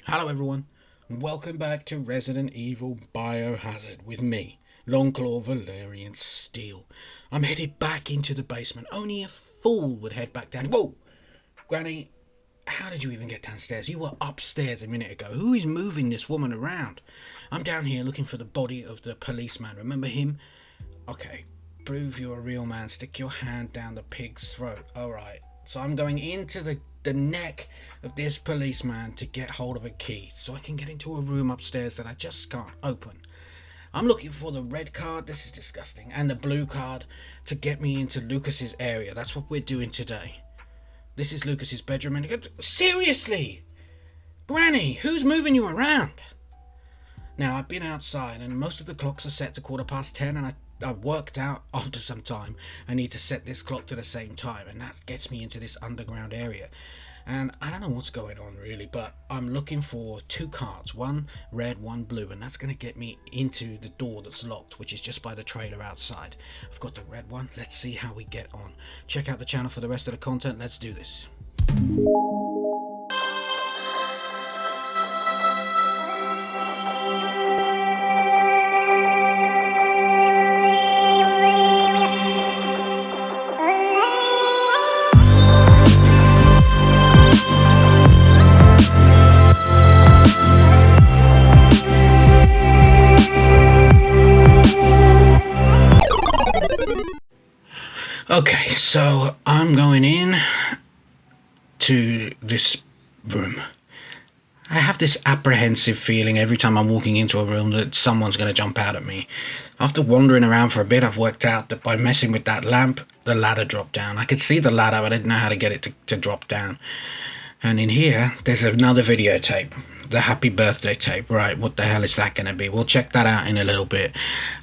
Hello everyone, and welcome back to Resident Evil Biohazard with me, longclawvalyriansteel. I'm headed back into the basement. Only a fool would head back down. Whoa! Granny, how did you even get downstairs? You were upstairs a minute ago. Who is moving this woman around? I'm down here looking for the body of the policeman. Remember him? Okay, prove you're a real man. Stick your hand down the pig's throat. Alright, so I'm going into the neck of this policeman to get hold of a key so I can get into a room upstairs that I just can't open. I'm looking for the red card, this is disgusting, and the blue card to get me into Lucas's area. That's what we're doing today. This is Lucas's bedroom and seriously! Granny, who's moving you around? Now, I've been outside and most of the clocks are set to 10:15 and I worked out after some time I need to set this clock to the same time, and that gets me into this underground area. And I don't know what's going on really, but I'm looking for two cards, one red, one blue, and that's going to get me into the door that's locked, which is just by the trailer outside. I've got the red one. Let's see how we get on. Check out the channel for the rest of the content. Let's do this. Okay, so I'm going in to this room. I have this apprehensive feeling every time I'm walking into a room that someone's going to jump out at me. After wandering around for a bit, I've worked out that by messing with that lamp, the ladder dropped down. I could see the ladder, but I didn't know how to get it to drop down. And in here, there's another videotape. The happy birthday tape. Right, what the hell is that going to be? We'll check that out in a little bit.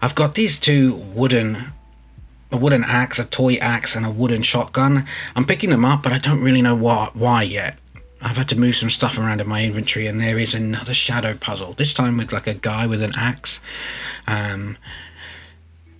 I've got these two a wooden axe, a toy axe, and a wooden shotgun. I'm picking them up, but I don't really know why yet. I've had to move some stuff around in my inventory, and there is another shadow puzzle, this time with like a guy with an axe.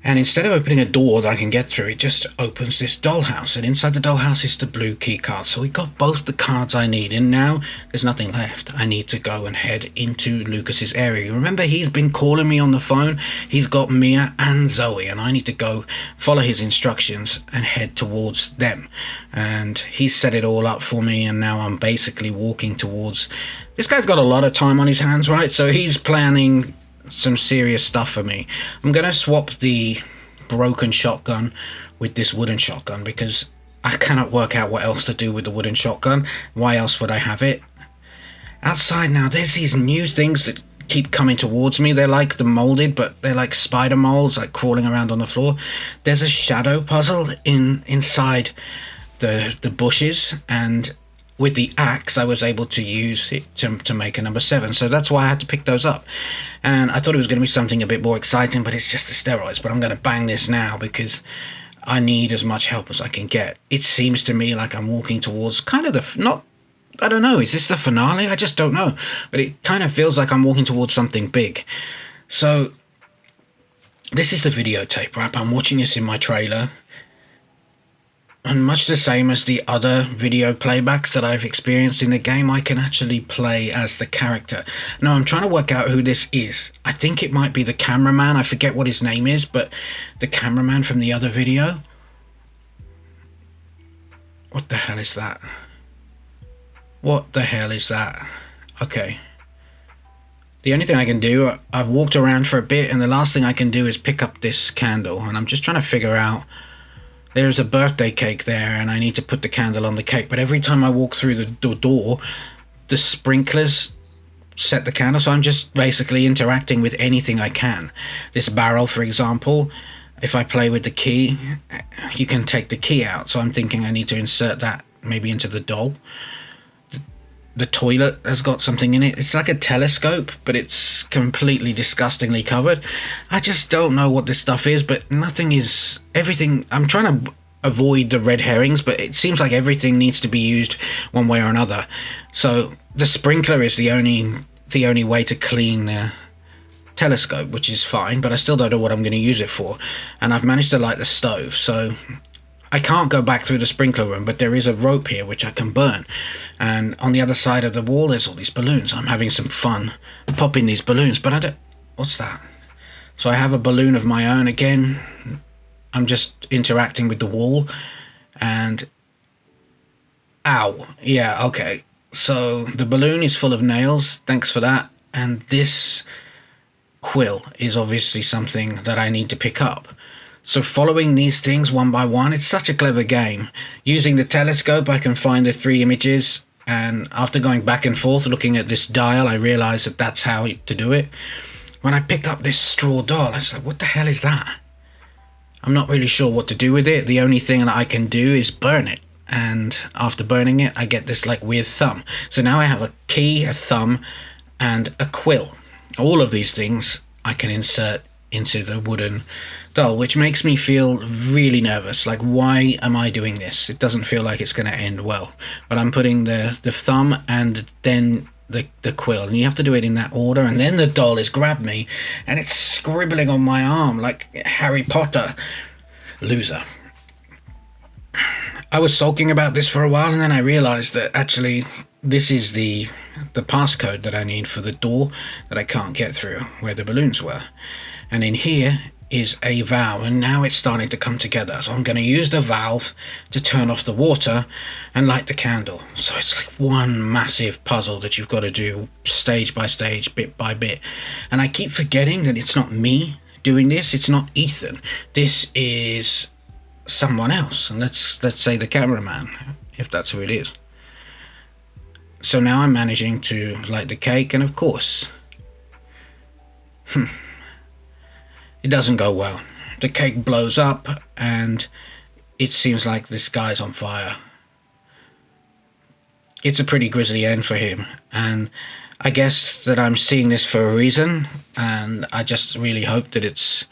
And instead of opening a door that I can get through, it just opens this dollhouse, and inside the dollhouse is the blue key card. So we got both the cards I need, and now there's nothing left. I need to go and head into Lucas's area. Remember, he's been calling me on the phone. He's got Mia and Zoe, and I need to go follow his instructions and head towards them. And he's set it all up for me, and now I'm basically walking towards... This guy's got a lot of time on his hands, right? So he's planning some serious stuff for me. I'm gonna swap the broken shotgun with this wooden shotgun because I cannot work out what else to do with the wooden shotgun. Why else would I have it? Outside now, there's these new things that keep coming towards me. They're like the molded, but they're like spider molds, like crawling around on the floor. There's a shadow puzzle inside the bushes, and with the axe I was able to use it to make a number 7, so that's why I had to pick those up. And I thought it was going to be something a bit more exciting, but it's just the steroids. But I'm going to bang this now because I need as much help as I can get. It seems to me like I'm walking towards kind of I don't know, is this the finale? I just don't know, but it kind of feels like I'm walking towards something big. So this is the videotape, right? I'm watching this in my trailer. And much the same as the other video playbacks that I've experienced in the game, I can actually play as the character. Now, I'm trying to work out who this is. I think it might be the cameraman. I forget what his name is, but the cameraman from the other video. What the hell is that? What the hell is that? Okay. The only thing I can do, I've walked around for a bit, and the last thing I can do is pick up this candle. And I'm just trying to figure out... There's a birthday cake there, and I need to put the candle on the cake. But every time I walk through the door, the sprinklers set the candle. So I'm just basically interacting with anything I can. This barrel, for example, if I play with the key, you can take the key out. So I'm thinking I need to insert that maybe into the doll. The toilet has got something in it. It's like a telescope, but it's completely disgustingly covered. I just don't know what this stuff is, but nothing is... Everything... I'm trying to avoid the red herrings, but it seems like everything needs to be used one way or another. So the sprinkler is the only way to clean the telescope, which is fine, but I still don't know what I'm going to use it for. And I've managed to light the stove, so I can't go back through the sprinkler room, but there is a rope here which I can burn. And on the other side of the wall, there's all these balloons. I'm having some fun popping these balloons, but I don't... What's that? So I have a balloon of my own again. I'm just interacting with the wall. And... Ow. Yeah, okay. So the balloon is full of nails. Thanks for that. And this quill is obviously something that I need to pick up. So following these things one by one, it's such a clever game. Using the telescope, I can find the 3 images, and after going back and forth looking at this dial, I realized that that's how to do it. When I picked up this straw doll, I was like, what the hell is that? I'm not really sure what to do with it. The only thing that I can do is burn it. And after burning it, I get this like weird thumb. So now I have a key, a thumb, and a quill. All of these things I can insert into the wooden doll, which makes me feel really nervous. Like, why am I doing this? It doesn't feel like it's going to end well. But I'm putting the thumb and then the quill, and you have to do it in that order, and then the doll has grabbed me and it's scribbling on my arm like Harry Potter. Loser. I was sulking about this for a while, and then I realized that actually this is the passcode that I need for the door that I can't get through, where the balloons were. And in here is a valve, and now it's starting to come together. So I'm going to use the valve to turn off the water and light the candle. So it's like one massive puzzle that you've got to do stage by stage, bit by bit. And I keep forgetting that it's not me doing this. It's not Ethan. This is someone else. And let's say the cameraman, if that's who it is. So now I'm managing to light the cake, and of course... It doesn't go well. The cake blows up, and it seems like this guy's on fire. It's a pretty grisly end for him, and I guess that I'm seeing this for a reason, and I just really hope that it's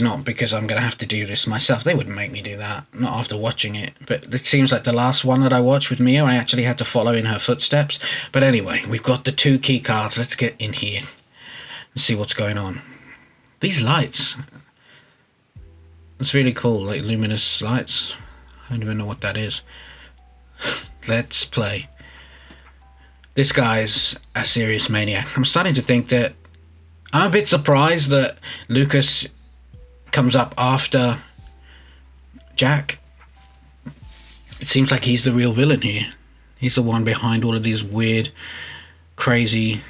not because I'm going to have to do this myself. They wouldn't make me do that, not after watching it. But it seems like the last one that I watched with Mia, I actually had to follow in her footsteps. But anyway, we've got the 2 key cards. Let's get in here and see what's going on. These lights, it's really cool, like luminous lights. I don't even know what that is. Let's play. This guy's a serious maniac. I'm starting to think that I'm a bit surprised that Lucas comes up after Jack. It seems like he's the real villain here. He's the one behind all of these weird, crazy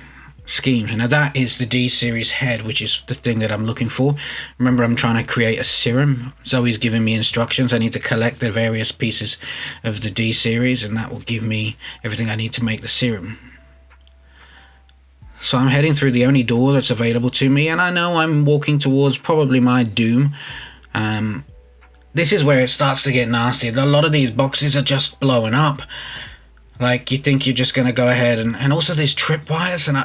schemes. Now that is the D series head, which is the thing that I'm looking for. Remember, I'm trying to create a serum. Zoe's giving me instructions. I need to collect the various pieces of the D series, and that will give me everything I need to make the serum. So I'm heading through the only door that's available to me, and I know I'm walking towards probably my doom. This is where it starts to get nasty. A lot of these boxes are just blowing up. Like, you think you're just going to go ahead, and also there's tripwires, and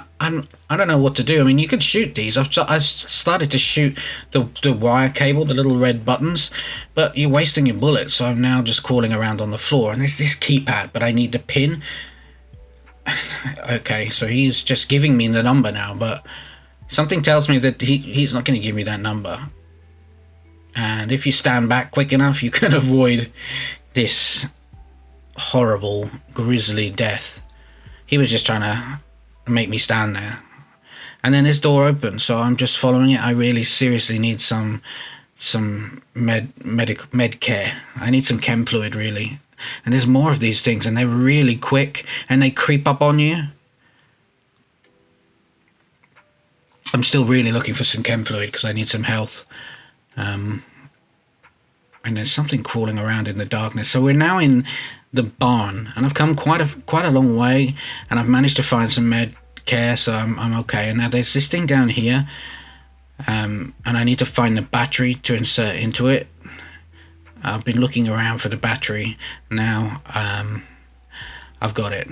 I don't know what to do. I mean, you could shoot these. I started to shoot the wire cable, the little red buttons, but you're wasting your bullets, so I'm now just crawling around on the floor. And there's this keypad, but I need the pin. Okay, so he's just giving me the number now, but something tells me that he's not going to give me that number. And if you stand back quick enough, you can avoid this horrible, grisly death. He was just trying to make me stand there. And then this door opened, so I'm just following it. I really seriously need some med care. I need some chem fluid, really. And there's more of these things, and they're really quick, and they creep up on you. I'm still really looking for some chem fluid because I need some health. And there's something crawling around in the darkness. So we're now in the barn, and I've come quite a long way, and I've managed to find some med care, so I'm okay. And now there's this thing down here, and I need to find the battery to insert into it. I've been looking around for the battery. Now I've got it.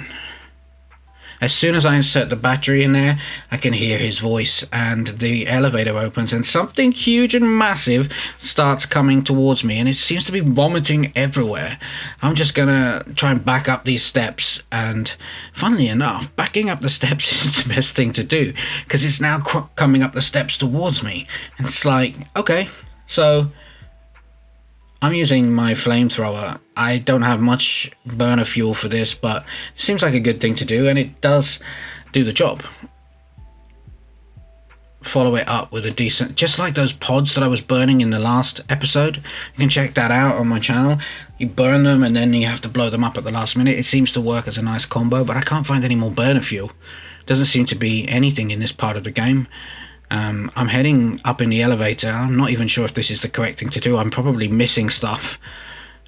As soon as I insert the battery in there, I can hear his voice, and the elevator opens, and something huge and massive starts coming towards me, and it seems to be vomiting everywhere. I'm just gonna try and back up these steps, and funnily enough, backing up the steps is the best thing to do, because it's now coming up the steps towards me, and it's like, okay, so I'm using my flamethrower. I don't have much burner fuel for this, but it seems like a good thing to do, and it does do the job. Follow it up with a decent, just like those pods that I was burning in the last episode. You can check that out on my channel. You burn them and then you have to blow them up at the last minute. It seems to work as a nice combo, but I can't find any more burner fuel. Doesn't seem to be anything in this part of the game. I'm heading up in the elevator. I'm not even sure if this is the correct thing to do. I'm probably missing stuff.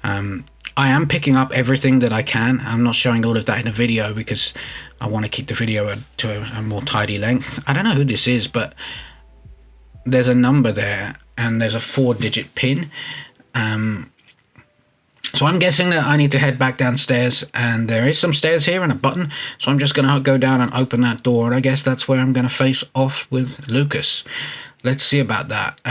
I am picking up everything that I can. I'm not showing all of that in a video because I want to keep the video to a more tidy length. I don't know who this is, but there's a number there and there's a 4-digit pin. So I'm guessing that I need to head back downstairs, and there is some stairs here and a button. So I'm just going to go down and open that door, and I guess that's where I'm going to face off with Lucas. Let's see about that.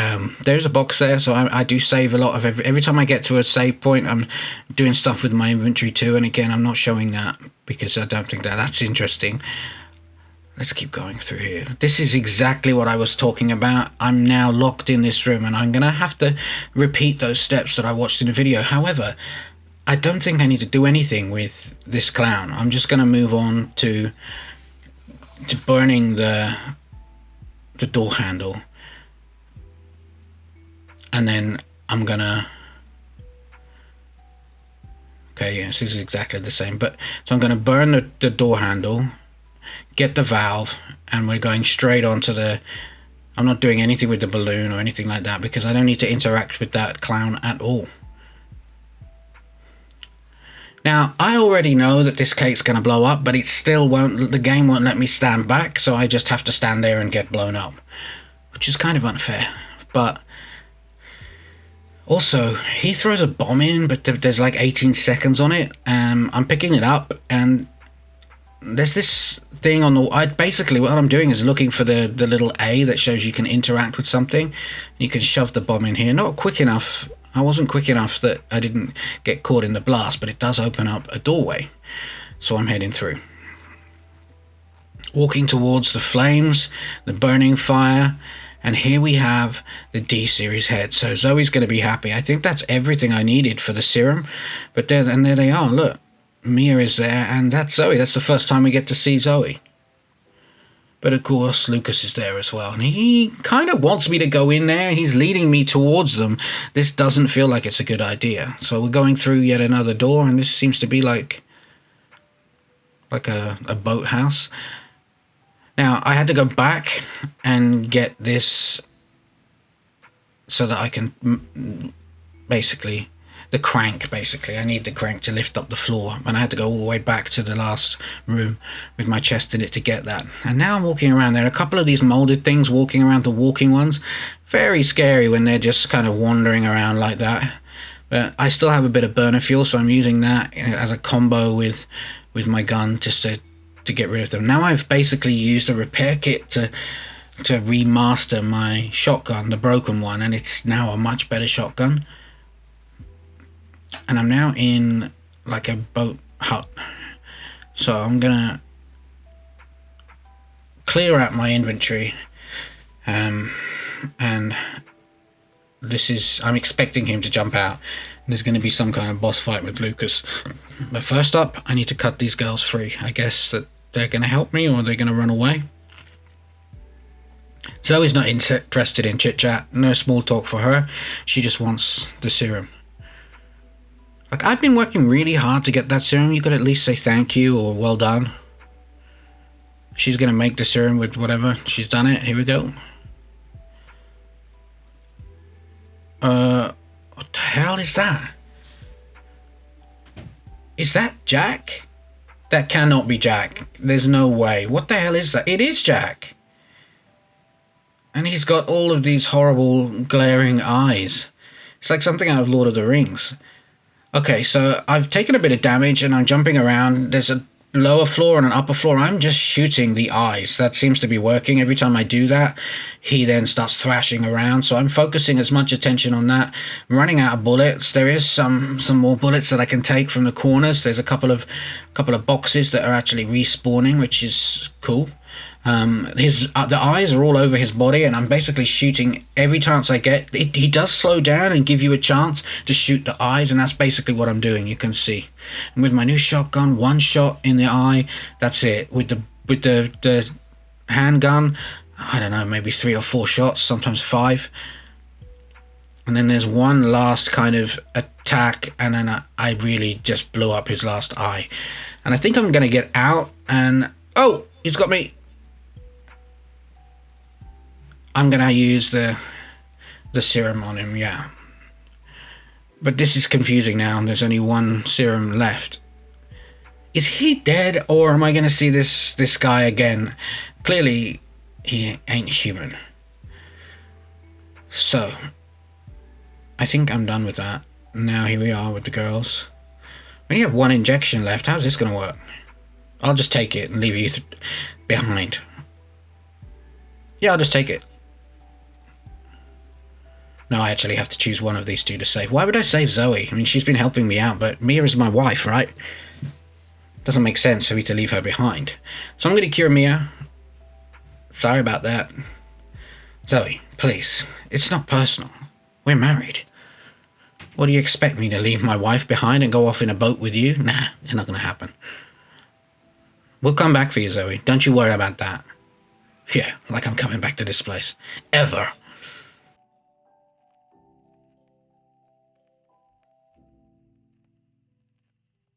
There's a box there, so I do save a lot of every time I get to a save point. I'm doing stuff with my inventory too, and again, I'm not showing that because I don't think that's interesting. Let's keep going through here. This is exactly what I was talking about. I'm now locked in this room, and I'm gonna have to repeat those steps that I watched in the video. However, I don't think I need to do anything with this clown. I'm just gonna move on to burning the door handle. And then I'm gonna, okay, yes, this is exactly the same, but so I'm gonna burn the door handle, get the valve, and we're going straight onto the, I'm not doing anything with the balloon or anything like that because I don't need to interact with that clown at all. Now, I already know that this cake's gonna blow up, but it still won't, the game won't let me stand back, so I just have to stand there and get blown up, which is kind of unfair. But also, he throws a bomb in, but there's like 18 seconds on it. I'm picking it up, and there's this thing on the... basically, what I'm doing is looking for the little A that shows you can interact with something. You can shove the bomb in here. Not quick enough. I wasn't quick enough that I didn't get caught in the blast, but it does open up a doorway. So I'm heading through. Walking towards the flames, the burning fire... And here we have the D-series head. So Zoe's going to be happy. I think that's everything I needed for the serum. But there they are. Look, Mia is there, and that's Zoe. That's the first time we get to see Zoe. But of course, Lucas is there as well. And he kind of wants me to go in there. He's leading me towards them. This doesn't feel like it's a good idea. So we're going through yet another door, and this seems to be like a boathouse. Now, I had to go back and get this so that I can basically, the crank basically. I need the crank to lift up the floor, and I had to go all the way back to the last room with my chest in it to get that. And now I'm walking around. There are a couple of these molded things walking around, the walking ones. Very scary when they're just kind of wandering around like that. But I still have a bit of burner fuel, so I'm using that as a combo with my gun just to get rid of them. Now I've basically used a repair kit to remaster my shotgun, the broken one, and it's now a much better shotgun. And I'm now in like a boat hut. So I'm gonna clear out my inventory. And this is, I'm expecting him to jump out. There's going to be some kind of boss fight with Lucas. But first up, I need to cut these girls free. I guess that they're going to help me, or they're going to run away. Zoe's not interested in chit-chat. No small talk for her. She just wants the serum. Like, I've been working really hard to get that serum. You could at least say thank you or well done. She's going to make the serum with whatever. She's done it. Here we go. What the hell is that? Is that Jack? That cannot be Jack. There's no way. What the hell is that? It is Jack. And he's got all of these horrible glaring eyes. It's like something out of Lord of the Rings. Okay, so I've taken a bit of damage and I'm jumping around. There's a lower floor and an upper floor. I'm just shooting the eyes. That seems to be working. Every time I do that, he then starts thrashing around. So I'm focusing as much attention on that. I'm running out of bullets. There is some more bullets that I can take from the corners. There's a couple of boxes that are actually respawning, which is cool. The eyes are all over his body, and I'm basically shooting every chance I get. He does slow down and give you a chance to shoot the eyes, and that's basically what I'm doing. You can see, and with my new shotgun, one shot in the eye, that's it. With the handgun, I don't know, maybe 3 or 4 shots, sometimes 5. And then there's one last kind of attack, and then I really just blew up his last eye. And I think I'm gonna get out, and oh, he's got me. I'm gonna use the serum on him, yeah. But this is confusing now. There's only one serum left. Is he dead, or am I gonna see this guy again? Clearly, he ain't human. So, I think I'm done with that. Now here we are with the girls. We only have 1 injection left. How's this gonna work? I'll just take it and leave you behind. Yeah, I'll just take it. No, I actually have to choose one of these two to save. Why would I save Zoe? I mean, she's been helping me out, but Mia is my wife, right? Doesn't make sense for me to leave her behind. So I'm going to cure Mia. Sorry about that. Zoe, please. It's not personal. We're married. What do you expect me to leave my wife behind and go off in a boat with you? Nah, it's not going to happen. We'll come back for you, Zoe. Don't you worry about that. Yeah, like I'm coming back to this place. Ever.